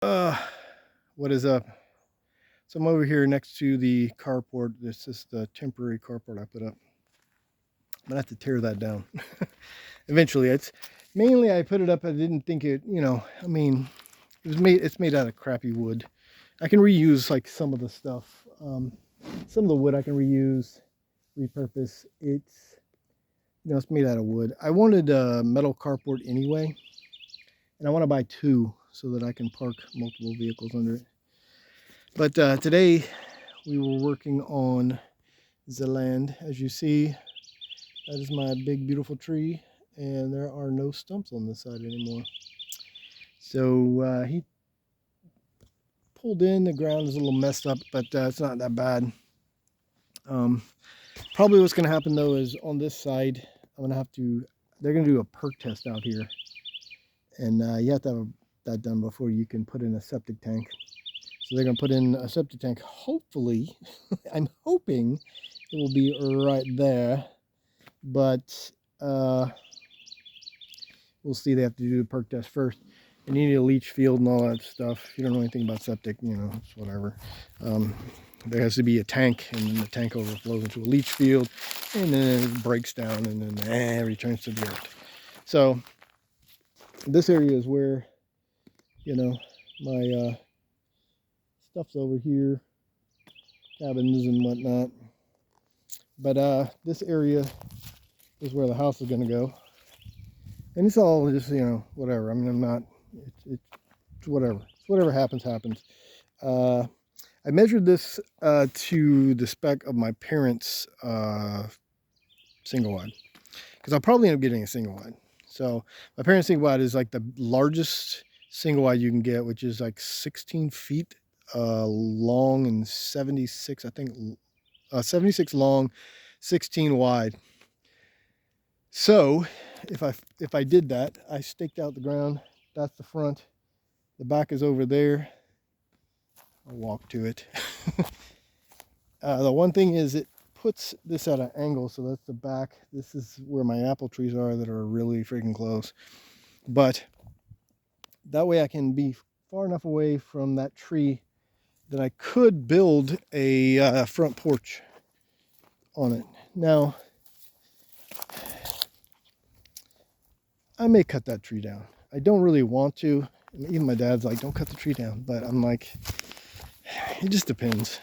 Uh, what is up? So I'm over here next to the carport. This is the temporary carport I put up. I'm gonna have to tear that down eventually. It's mainly I put it up. I didn't think it. I mean, It's made out of crappy wood. I can reuse like some of the stuff. Some of the wood I can reuse, repurpose. It's made out of wood. I wanted a metal carport anyway, and I want to buy two so that I can park multiple vehicles under it. But today we were working on the land. As you see, that is my big beautiful tree, and there are no stumps on this side anymore. So he pulled in. The ground is a little messed up, but it's not that bad. Um, Probably what's going to happen though is on this side, I'm going to have to. They're going to do a perk test out here, and you have to have that done before you can put in a septic tank. So they're going to put in a septic tank. Hopefully, I'm hoping it will be right there, but we'll see. They have to do the perk test first, and you need a leach field and all that stuff. If you don't know anything about septic, it's whatever. There has to be a tank, and then the tank overflows into a leach field, and then it breaks down, and then returns to the earth. So this area is where my stuff's over here, cabins and whatnot. But this area is where the house is going to go. And it's all just, whatever. I mean, I'm not, it's whatever. Whatever happens, happens. I measured this to the spec of my parents' single wide. Because I'll probably end up getting a single wide. So my parents' single wide is like the largest single wide you can get, which is like 16 feet long and 76, I think, 76 long, 16 wide. So if I did that, I staked out the ground. That's the front. The back is over there. I'll walk to it. The one thing is it puts this at an angle, so that's the back. This is where my apple trees are that are really freaking close. But that way I can be far enough away from that tree that I could build a front porch on it. Now, I may cut that tree down. I don't really want to. Even my dad's like, don't cut the tree down. But I'm like, it just depends.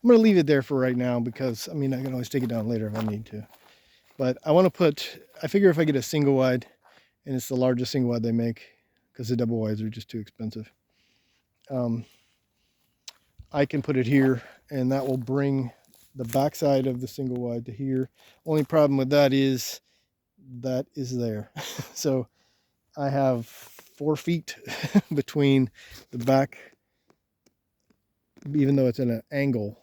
I'm going to leave it there for right now because, I mean, I can always take it down later if I need to. But I figure if I get a single wide, and it's the largest single wide they make, because the double wides are just too expensive, I can put it here, and that will bring the backside of the single wide to here. Only problem with that is there. So I have 4 feet between the back, even though it's in an angle.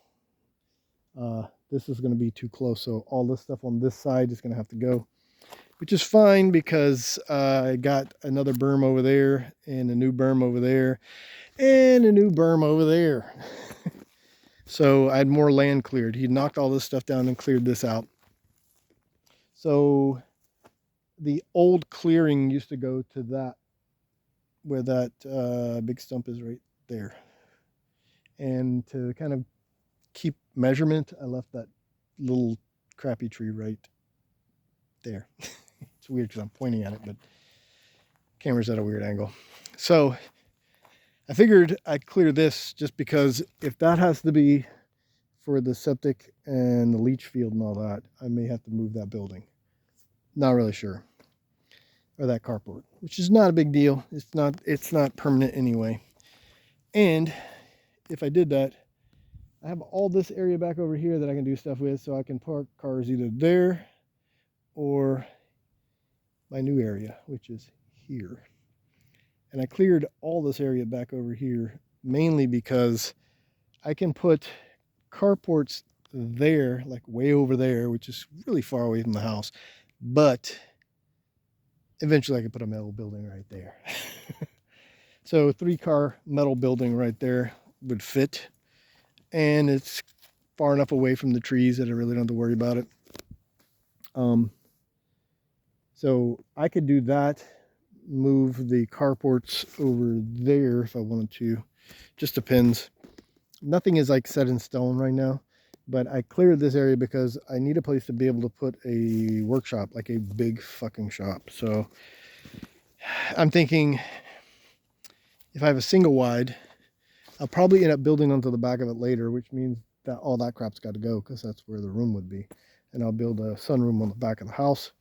This is going to be too close, so all this stuff on this side is going to have to go, which is fine because I got another berm over there and a new berm over there and a new berm over there. So I had more land cleared. He knocked all this stuff down and cleared this out. So the old clearing used to go to that, where that big stump is right there. And to kind of keep measurement, I left that little crappy tree right there. It's weird because I'm pointing at it, but camera's at a weird angle. So I figured I'd clear this just because if that has to be for the septic and the leach field and all that, I may have to move that building. Not really sure. Or that carport, which is not a big deal. It's not permanent anyway. And if I did that, I have all this area back over here that I can do stuff with, so I can park cars either there or my new area, which is here. And I cleared all this area back over here mainly because I can put carports there, like way over there, which is really far away from the house. But eventually I can put a metal building right there. So 3-car metal building right there would fit. And it's far enough away from the trees that I really don't have to worry about it. So I could do that. move the carports over there if I wanted to. Just depends. Nothing is like set in stone right now, but I cleared this area because I need a place to be able to put a workshop, like a big fucking shop. So I'm thinking if I have a single wide, I'll probably end up building onto the back of it later, which means that all that crap's got to go because that's where the room would be. And I'll build a sunroom on the back of the house.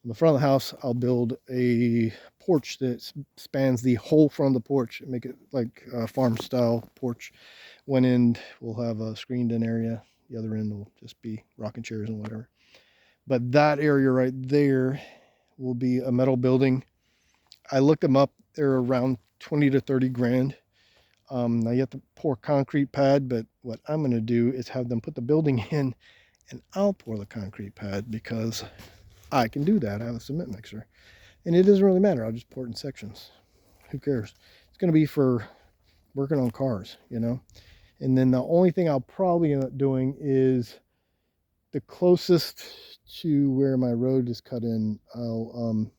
On the front of the house, I'll build a porch that spans the whole front of the porch and make it like a farm style porch. One end will have a screened in area. The other end will just be rocking chairs and whatever. But that area right there will be a metal building. I looked them up. They're around 20 to 30 grand. Now you have to pour concrete pad, but what I'm going to do is have them put the building in and I'll pour the concrete pad because I can do that. I have a cement mixer. And it doesn't really matter. I'll just pour it in sections. Who cares? It's going to be for working on cars, you know? And then the only thing I'll probably end up doing is the closest to where my road is cut in, I'll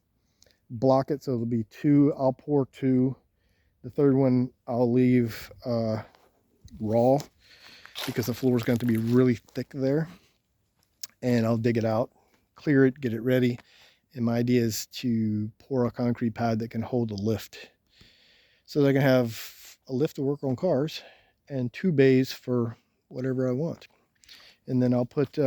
block it so it'll be two. I'll pour two. The third one I'll leave raw because the floor is going to be really thick there. And I'll dig it out, clear it, get it ready. And my idea is to pour a concrete pad that can hold a lift. So that I can have a lift to work on cars and two bays for whatever I want. And then I'll put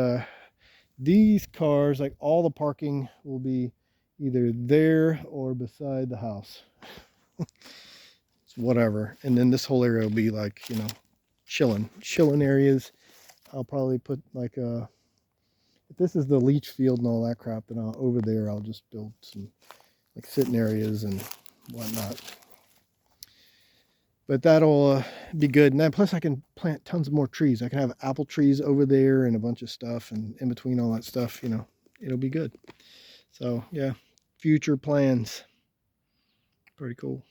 these cars, like all the parking will be either there or beside the house. It's whatever. And then this whole area will be like, you know, chilling areas. I'll probably put like a, if this is the leach field and all that crap, then over there I'll just build some like sitting areas and whatnot. But that'll be good. And then plus I can plant tons of more trees. I can have apple trees over there and a bunch of stuff. And in between all that stuff, you know, it'll be good. So yeah, future plans. Pretty cool.